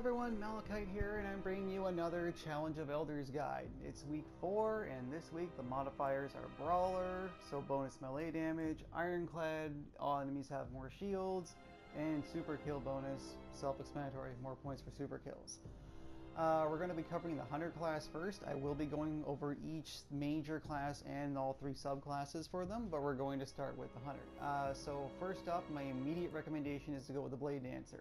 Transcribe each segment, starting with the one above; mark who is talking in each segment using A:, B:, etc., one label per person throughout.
A: everyone, Malacite here, and I'm bringing you another Challenge of Elders guide. It's week 4, and this week the modifiers are Brawler, so bonus melee damage, Ironclad, all enemies have more shields, and Super Kill bonus, self-explanatory, more points for super kills. We're going to be covering the Hunter class first. I will be going over each major class and all 3 subclasses for them, but we're going to start with the Hunter. So first up, my immediate recommendation is to go with the Bladedancer.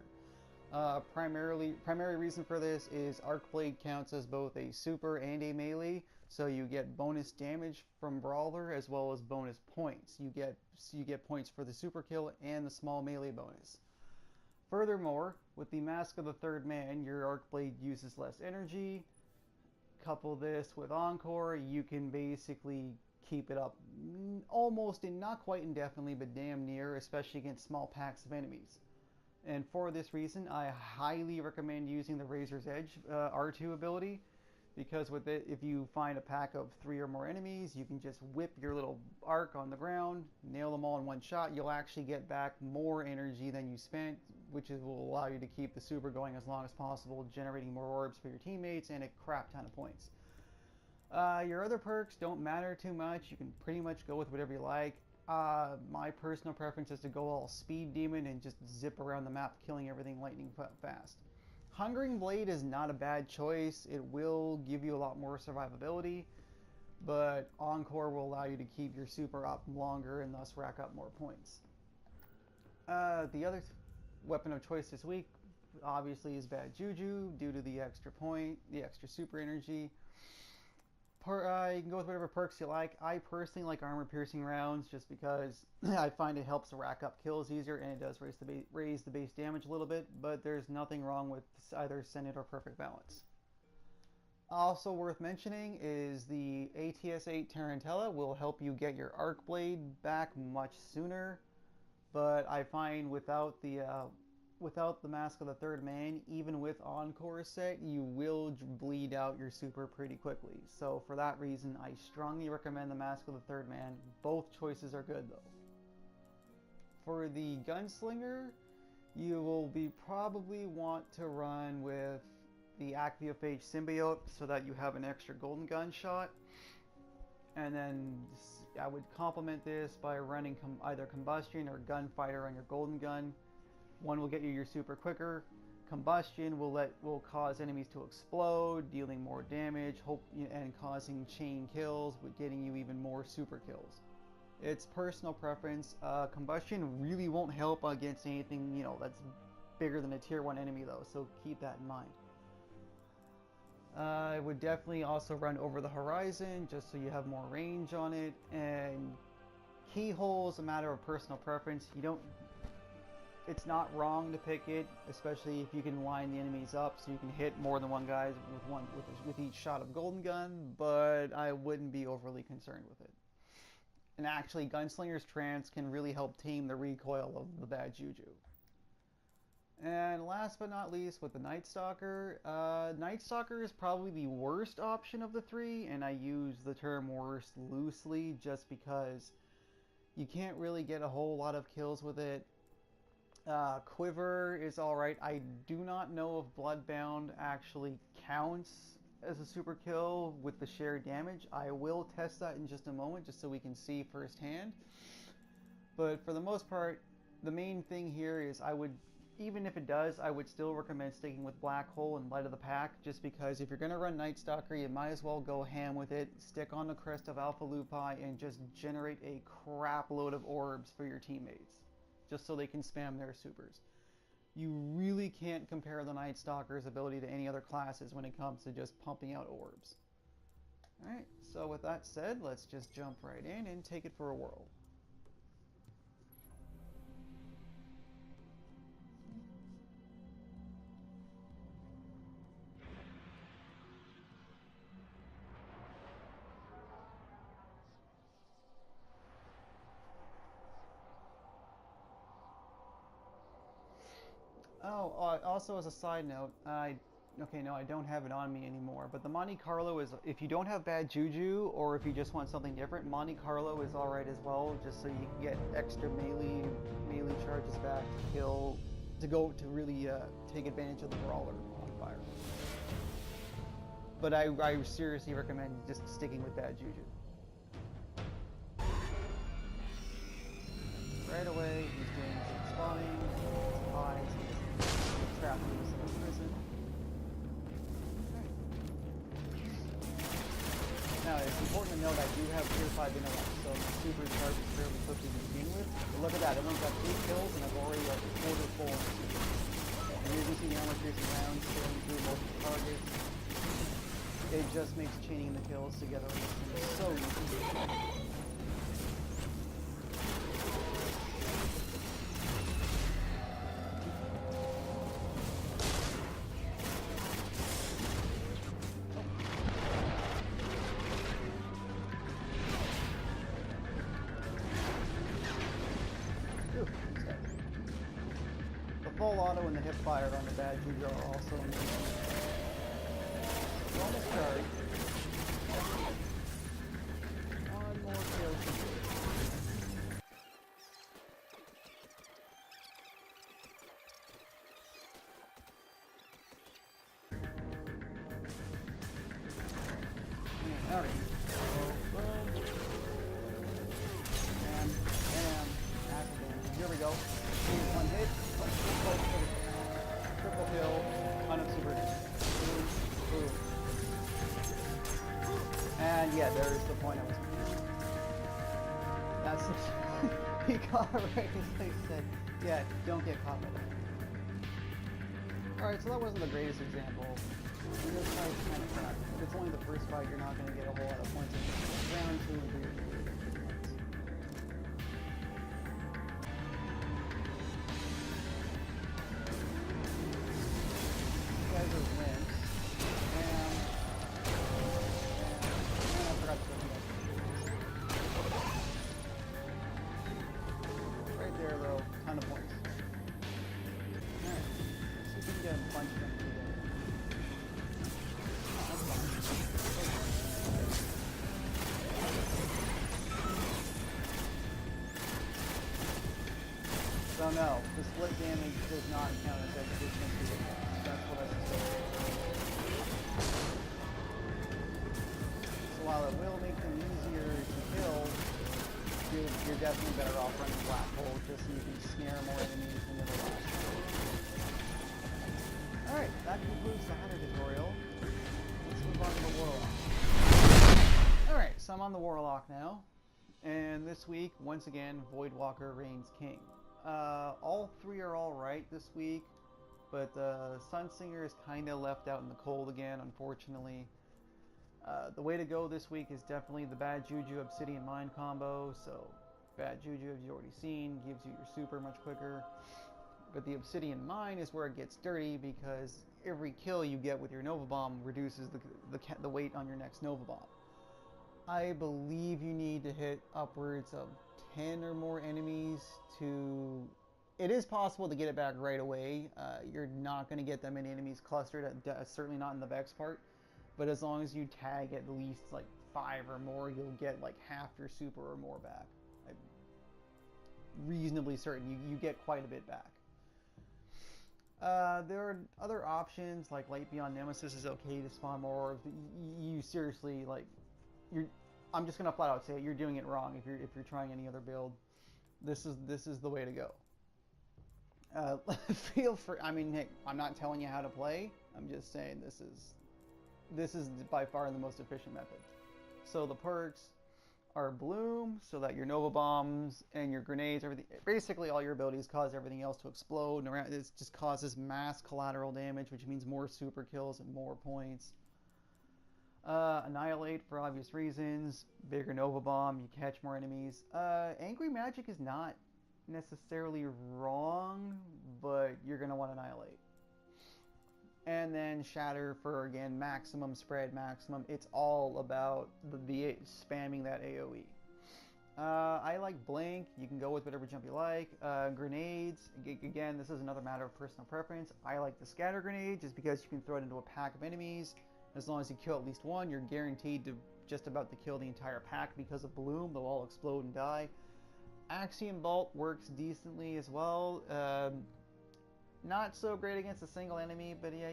A: Primary reason for this is Arc Blade counts as both a super and a melee, so you get bonus damage from Brawler as well as bonus points. You get points for the super kill and the small melee bonus. Furthermore, with the Mask of the Third Man, your Arc Blade uses less energy. Couple this with Encore, you can basically keep it up almost, and not quite indefinitely, but damn near, especially against small packs of enemies. And for this reason, I highly recommend using the Razor's Edge R2 ability, because with it, if you find a pack of 3 or more enemies, you can just whip your little arc on the ground, nail them all in one shot. You'll actually get back more energy than you spent, which will allow you to keep the super going as long as possible, generating more orbs for your teammates and a crap ton of points. Your other perks don't matter too much. You can pretty much go with whatever you like. My personal preference is to go all Speed Demon and just zip around the map, killing everything lightning fast. Hungering Blade is not a bad choice. It will give you a lot more survivability, but Encore will allow you to keep your super up longer and thus rack up more points. The other weapon of choice this week obviously is Bad Juju, due to the extra super energy. You can go with whatever perks you like. I personally like armor piercing rounds just because I find it helps rack up kills easier, and it does raise the base damage a little bit, but there's nothing wrong with either Senate or Perfect Balance. Also worth mentioning is the ATS-8 Tarantella will help you get your Arc Blade back much sooner, but I find without the Mask of the Third Man, even with Encore set, you will bleed out your super pretty quickly. So for that reason, I strongly recommend the Mask of the Third Man. Both choices are good though. For the Gunslinger, you will probably want to run with the Actiophage Symbiote so that you have an extra golden gun shot. And then I would complement this by running either Combustion or Gunfighter on your golden gun. One will get you your super quicker. Combustion will cause enemies to explode, dealing more damage, and causing chain kills, but getting you even more super kills. It's personal preference. Combustion really won't help against anything that's bigger than a tier 1 enemy though, so keep that in mind. I would definitely also run Over the Horizon just so you have more range on it. And Keyhole is a matter of personal preference. It's not wrong to pick it, especially if you can line the enemies up so you can hit more than one guy with each shot of golden gun, but I wouldn't be overly concerned with it. And actually, Gunslinger's Trance can really help tame the recoil of the Bad Juju. And last but not least, with the Night Stalker. Night Stalker is probably the worst option of the 3, and I use the term worst loosely just because you can't really get a whole lot of kills with it. Quiver is alright. I do not know if Bloodbound actually counts as a super kill with the shared damage. I will test that in just a moment just so we can see firsthand. But for the most part, the main thing here is even if it does, I would still recommend sticking with Black Hole and Light of the Pack, just because if you're going to run Night Stalker, you might as well go ham with it, stick on the crest of Alpha Lupi, and just generate a crap load of orbs for your teammates, just so they can spam their supers. You really can't compare the Night Stalker's ability to any other classes when it comes to just pumping out orbs. Alright, so with that said, let's just jump right in and take it for a whirl. Also as a side note, I don't have it on me anymore, but the Monte Carlo is, if you don't have Bad Juju, or if you just want something different, Monte Carlo is alright as well, just so you can get extra melee charges back to kill to really take advantage of the brawler modifier. But I seriously recommend just sticking with Bad Juju. Right away, he's doing some spawning, some hides, he's trapped in this prison. Now, it's important to note I do have tier 5 vanilla, so my super charge is fairly quickly to begin with. But look at that, everyone's got 8 kills and I've already got a quarter full in super. And you can see the armor piercing rounds going through multiple targets. It just makes chaining the kills together so easy. The full auto and the hip fire on the Bad Juju are also amazing. Almost charged. One more kill to do. Alright. Boom. And accident. Here we go. One hit. Triple kill. Ton of super hits. Boom. And yeah, there's the point I was making. That's he got it right as they said. Yeah, don't get caught with it. Alright, so that wasn't the greatest example. This fight's kind of crap. If it's only the first fight, you're not going to get a whole lot of points in round 2 and 3 or 4 points. You guys are wimps. And I forgot to put it right there, though. Ton of points. Alright. Let's see if we can get a bunch of them together. So no, the split damage does not count as extra damage. That's what I suspected. So while it will make them easier to kill, you're definitely better off running Black Hole just so you can snare more enemies than the last. Alright, that concludes the Hatter tutorial. Let's move on to the Warlock. Alright, so I'm on the Warlock now. And this week, once again, Voidwalker reigns king. All 3 are alright this week, but Sunsinger is kind of left out in the cold again, unfortunately. The way to go this week is definitely the Bad Juju Obsidian Mine combo. So, Bad Juju, as you already seen, gives you your super much quicker. But the Obsidian Mine is where it gets dirty because every kill you get with your Nova Bomb reduces the weight on your next Nova Bomb. I believe you need to hit upwards of 10 or more enemies to... It is possible to get it back right away. You're not going to get that many enemies clustered, certainly not in the Vex part. But as long as you tag at least like 5 or more, you'll get like half your super or more back. I'm reasonably certain you get quite a bit back. There are other options like Light Beyond Nemesis is okay to spawn more orbs, but you seriously like I'm just gonna flat out say it, you're doing it wrong if you're trying any other build. This is the way to go. Feel free. I mean, hey, I'm not telling you how to play. I'm just saying this is by far the most efficient method. So the perks are Bloom, so that your Nova Bombs and your grenades, everything, basically all your abilities cause everything else to explode, and around, it just causes mass collateral damage, which means more super kills and more points. Annihilate for obvious reasons, bigger Nova Bomb, you catch more enemies. Angry Magic is not necessarily wrong, but you're going to want Annihilate. And then Shatter for, again, maximum spread, maximum. It's all about the spamming that AoE. I like Blink. You can go with whatever jump you like. Grenades. Again, this is another matter of personal preference. I like the Scatter Grenade just because you can throw it into a pack of enemies. As long as you kill at least one, you're guaranteed to just about to kill the entire pack because of Bloom. They'll all explode and die. Axiom Bolt works decently as well. Not so great against a single enemy, but yeah,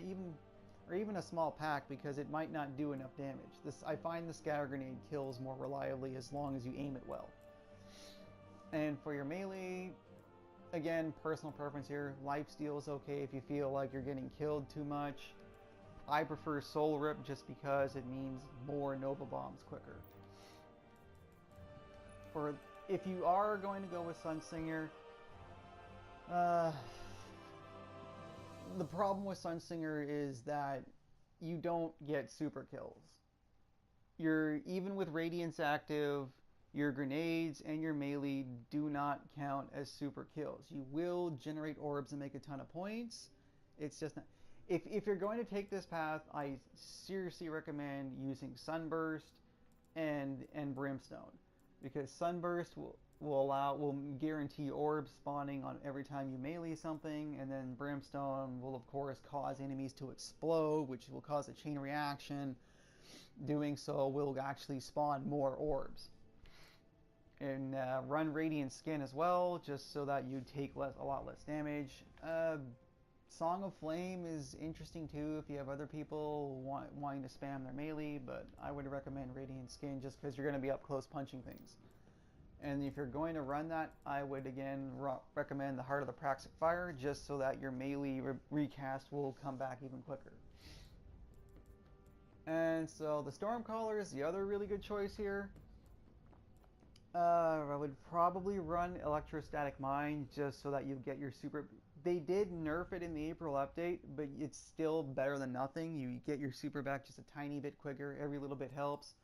A: even a small pack, because it might not do enough damage. I find the scatter grenade kills more reliably as long as you aim it well. And for your melee, again, personal preference here. Lifesteal is okay if you feel like you're getting killed too much. I prefer Soul Rip just because it means more Nova Bombs quicker. If you are going to go with Sunsinger, the problem with Sunsinger is that you don't get super kills. Even with Radiance active, your grenades and your melee do not count as super kills. You will generate orbs and make a ton of points. It's just not. If you're going to take this path, I seriously recommend using Sunburst and Brimstone, because Sunburst will guarantee orbs spawning on every time you melee something, and then Brimstone will of course cause enemies to explode, which will cause a chain reaction. Doing so will actually spawn more orbs. And run Radiant Skin as well, just so that you take a lot less damage. Song of Flame is interesting too if you have other people wanting to spam their melee, but I would recommend Radiant Skin just because you're going to be up close punching things. And if you're going to run that, I would again recommend the Heart of the Praxic Fire, just so that your melee recast will come back even quicker. And so the Stormcaller is the other really good choice here. I would probably run Electrostatic Mine just so that you get your super... They did nerf it in the April update, but it's still better than nothing. You get your super back just a tiny bit quicker. Every little bit helps.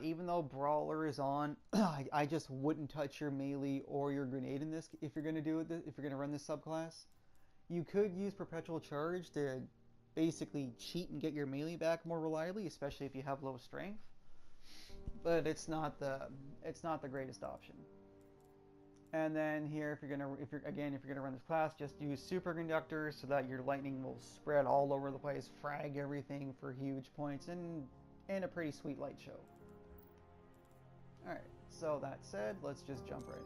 A: Even though Brawler is on, I just wouldn't touch your melee or your grenade in this if you're going to do it. If you're going to run this subclass, you could use Perpetual Charge to basically cheat and get your melee back more reliably, especially if you have low strength. But it's not the greatest option. And then here, if you're gonna run this class, just use Superconductor so that your lightning will spread all over the place, frag everything for huge points, and a pretty sweet light show. All right. So that said, let's just jump right in.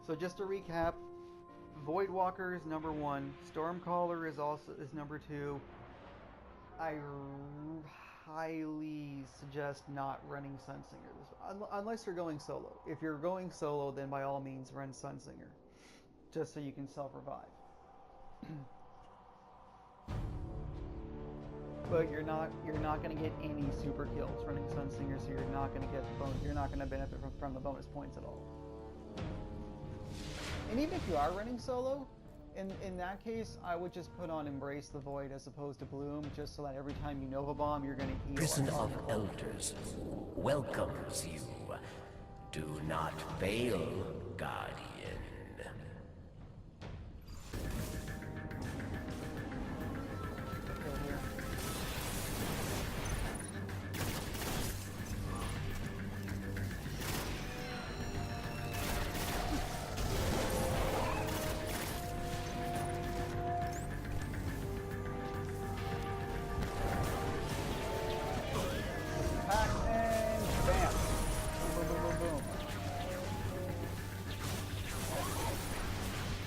A: So just to recap, Voidwalker is number 1. Stormcaller is number 2. I highly suggest not running Sunsinger unless you're going solo. If you're going solo, then by all means run Sunsinger, just so you can self-revive. But you're not going to get any super kills running Sunsinger, so you're not going to benefit from the bonus points at all. And even if you are running solo, in that case, I would just put on Embrace the Void as opposed to Bloom, just so that every time you Nova Bomb, you're going to heal.
B: Prison of Elders welcomes you. Do not fail, Guardian.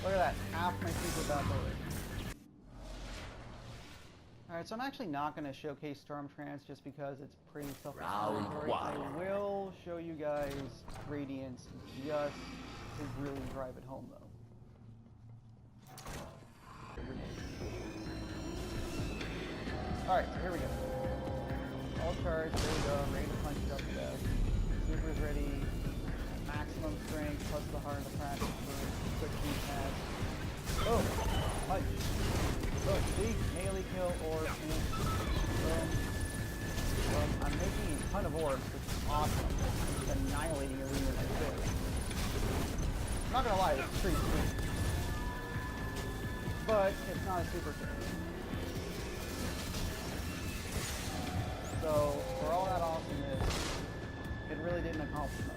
A: Look at that, half my super back already. Alright, so I'm actually not going to showcase Storm Trance just because it's pretty self-explanatory. I will show you guys Radiance just to really drive it home, though. Alright, so here we go. All charged, there we go, ready to punch it up to death. Super's ready. Maximum strength plus the Heart of the Praxic for quick speed pass. Oh! Punch! Look, see? Melee kill, orb, I'm making a ton of orbs, which is awesome. Just annihilating arenas like this. I'm not gonna lie, it's pretty sweet. But it's not a super kill. So, for all that awesomeness, it really didn't accomplish much.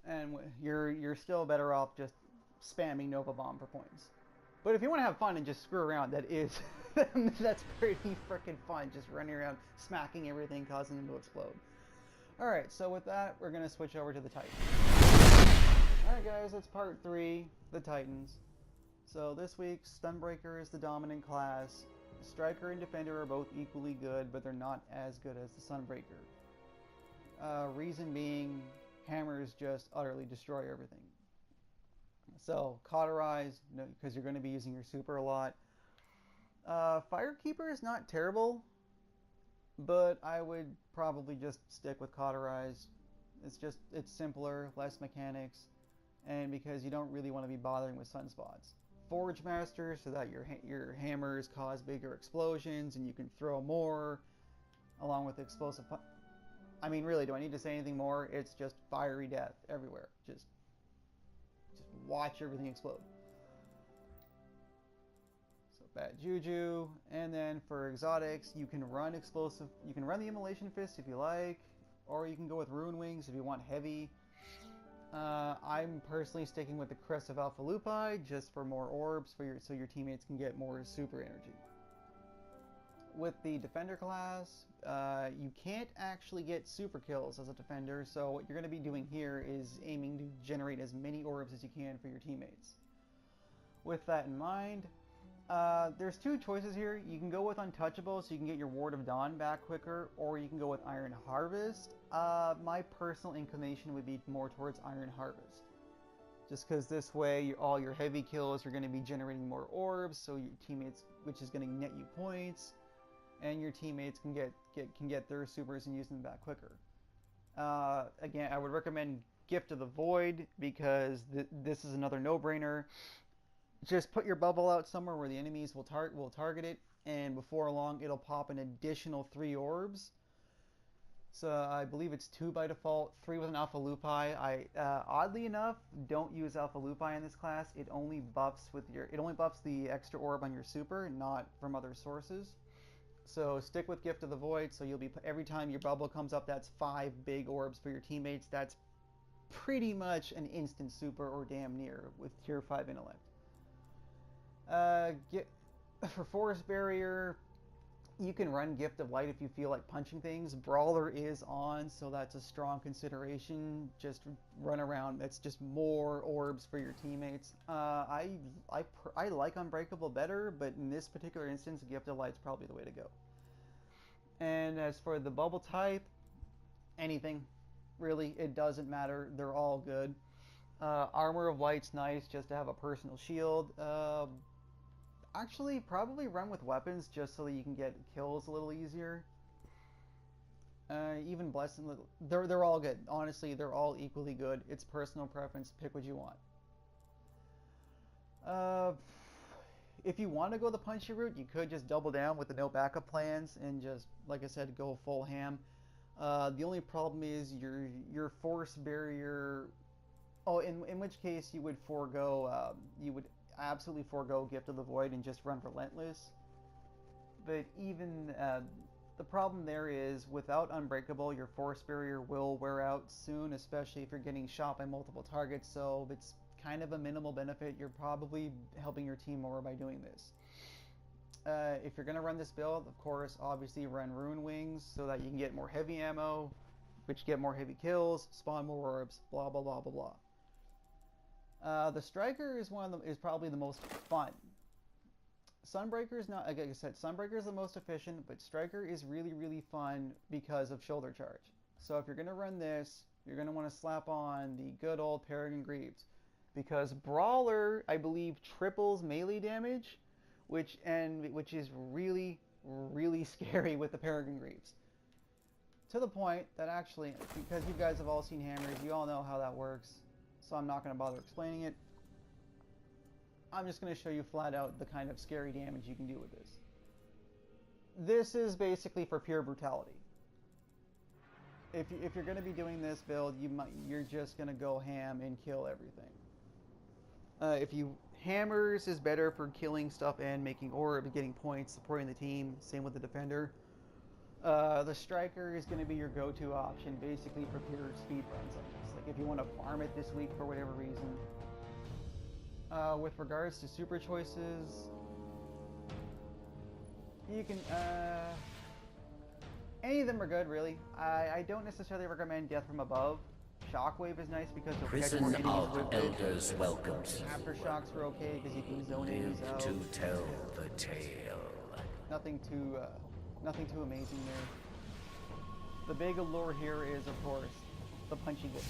A: And you're still better off just spamming Nova Bomb for points. But if you want to have fun and just screw around, that's pretty freaking fun. Just running around, smacking everything, causing them to explode. Alright, so with that, we're going to switch over to the Titans. Alright guys, it's part 3, the Titans. So this week, Stunbreaker is the dominant class. Striker and Defender are both equally good, but they're not as good as the Sunbreaker. Reason being, hammers just utterly destroy everything. So, Cauterize, because you're going to be using your super a lot. Firekeeper is not terrible, but I would probably just stick with Cauterize. It's simpler, less mechanics, and because you don't really want to be bothering with sunspots. Forge Master, so that your hammers cause bigger explosions and you can throw more, along with explosive. I mean, really, do I need to say anything more? It's just fiery death everywhere. Just watch everything explode. So bad juju, and then for exotics, you can run explosive. You can run the Immolation Fist if you like, or you can go with Rune Wings if you want heavy. I'm personally sticking with the Crest of Alpha Lupi just for more orbs so your teammates can get more super energy. With the Defender class, you can't actually get super kills as a Defender, so what you're going to be doing here is aiming to generate as many orbs as you can for your teammates. With that in mind, there's two choices here. You can go with Untouchable, so you can get your Ward of Dawn back quicker, or you can go with Iron Harvest. My personal inclination would be more towards Iron Harvest. Just because this way, all your heavy kills are going to be generating more orbs, so your teammates, which is going to net you points, and your teammates can get their supers and use them back quicker. Again, I would recommend Gift of the Void, because this is another no-brainer. Just put your bubble out somewhere where the enemies will target it, and before long it'll pop an additional 3 orbs. So I believe it's 2 by default, 3 with an Alpha Lupi. Oddly enough, don't use Alpha Lupi in this class. It only buffs the extra orb on your super, not from other sources. So stick with Gift of the Void. So every time your bubble comes up, that's 5 big orbs for your teammates. That's pretty much an instant super or damn near with tier 5 intellect. For Forest Barrier, you can run Gift of Light if you feel like punching things. Brawler is on, so that's a strong consideration. Just run around. That's just more orbs for your teammates. I like Unbreakable better, but in this particular instance, Gift of Light's probably the way to go. And as for the bubble type, anything. Really, it doesn't matter. They're all good. Armor of Light's nice just to have a personal shield. Actually, probably run with weapons just so that you can get kills a little easier. Even Blessing, they're all good. Honestly, they're all equally good. It's personal preference. Pick what you want. If you want to go the punchy route, you could just double down with the no backup plans and just, like I said, go full ham. The only problem is your Force Barrier. Oh, in which case you would absolutely forego Gift of the Void and just run Relentless. But even the problem there is, without Unbreakable, your Force Barrier will wear out soon, especially if you're getting shot by multiple targets, so it's kind of a minimal benefit. You're probably helping your team more by doing this. If you're going to run this build, of course, obviously run Rune Wings so that you can get more heavy ammo, which get more heavy kills, spawn more orbs, blah blah blah blah blah. The Striker is probably the most fun. Sunbreaker is not, like I said, Sunbreaker is the most efficient, but Striker is really, really fun because of shoulder charge. So if you're going to run this, you're going to want to slap on the good old Peregrine Greaves, because Brawler, I believe, triples melee damage, which is really, really scary with the Peregrine Greaves. To the point that actually, because you guys have all seen hammers, you all know how that works. So I'm not going to bother explaining it. I'm just going to show you flat out the kind of scary damage you can do with this. This is basically for pure brutality. If you're going to be doing this build, you're just going to go ham and kill everything. Hammers is better for killing stuff and making orbs, getting points, supporting the team. Same with the Defender. The Striker is going to be your go-to option, basically for pure speed runs like this. Like if you want to farm it this week for whatever reason. With regards to super choices, you can Any of them are good, really. I don't necessarily recommend Death from Above. Shockwave is nice because you'll catch more
B: Prison
A: enemies
B: of
A: with it.
B: Elders welcomes you.
A: Aftershocks are okay because you can zone enemies
B: Live
A: out.
B: to tell the tale.
A: Nothing too amazing there. The big allure here is, of course, the punchy goodness.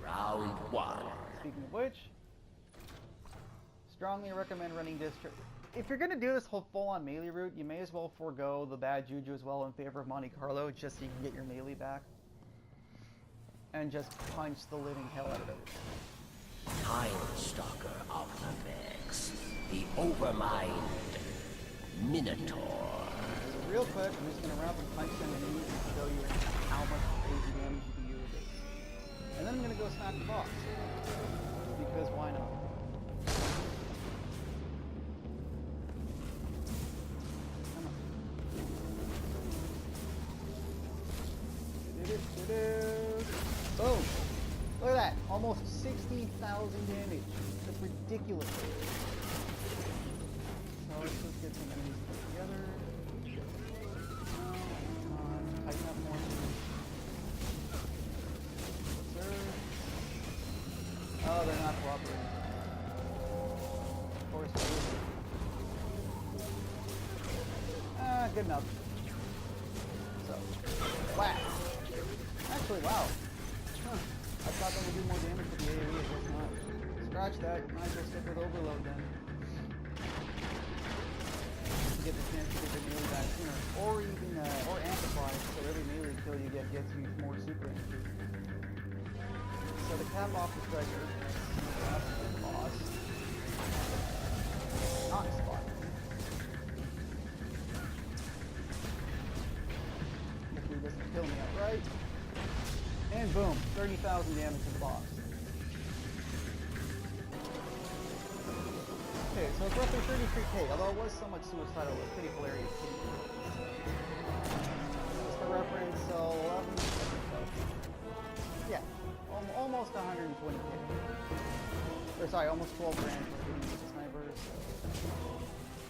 B: Round 1.
A: Speaking of which, strongly recommend running District. If you're gonna do this whole full-on melee route, you may as well forego the bad juju as well in favor of Monte Carlo, just so you can get your melee back. And just punch the living hell out of it.
B: Time Stalker of the Vex. The Overmind Minotaur.
A: So real quick, I'm just gonna run up and punch some enemies and show you how much crazy damage you can do with it. And then I'm gonna go smack the boss. Because why not? Boom! Look at that! Almost 60,000 damage. That's ridiculous. So let's just get some enemies put together. Come on, tighten up more. Sir. Oh, they're not cooperating. Of course they is. Good enough. So, wow. Actually, wow. Huh. I thought that would do more damage with the AoE, I guess not. Scratch that, might as well stick with Overload then. To get the chance to get the melee back sooner. Or even, or Amplify, so every melee kill you get gets you more super energy. So to cap off the treasure, that's the boss. Not spot. Hopefully he doesn't kill me outright. And boom, 30,000 damage to the boss. Okay, so it's roughly 33k, although it was somewhat suicidal, it's pretty hilarious. Just for reference, so 11, yeah, almost 120k. Or sorry, almost 12 grand for hitting with the snipers.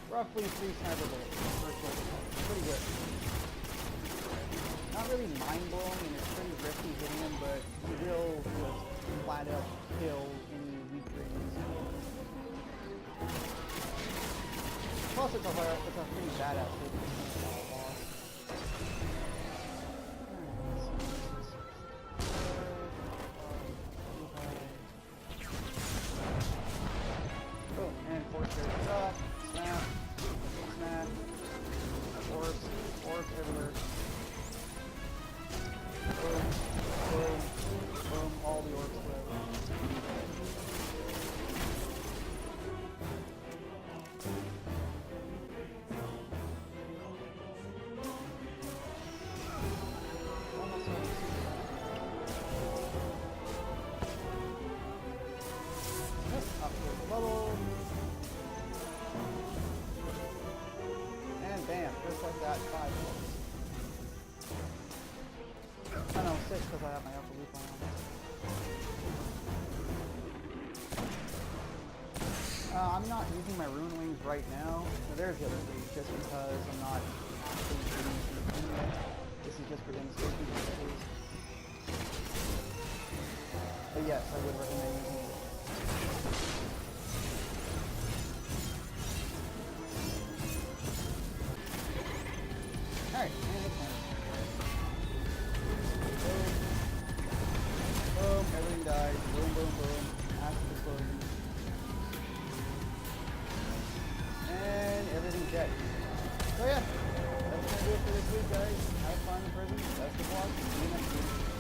A: Roughly 3 sniper bullets per shoulder. Pretty good. Not really mind-blowing, and it's pretty risky hitting him, but he will just flat out kill any weak rings. Plus, it's a pretty badass hit. Boom, and force carries up, snap, snap, orbs everywhere. Boom, boom, boom, all the orbs forever. Almost all the Up to the level. And bam, just like that, 5 orbs. I know, 6 because I have my upper loop on. I'm not using my rune wings right now. So there's the other thing, just because I'm not actually using the yet. This is just for demonstration purposes. But yes, I would recommend using it. Alright, and it's done. Boom, everything dies. Boom, boom, boom. Massive explosion. And everything's dead. So yeah, that's gonna do it for this week, guys. Have fun in prison. Best of luck. See you next week.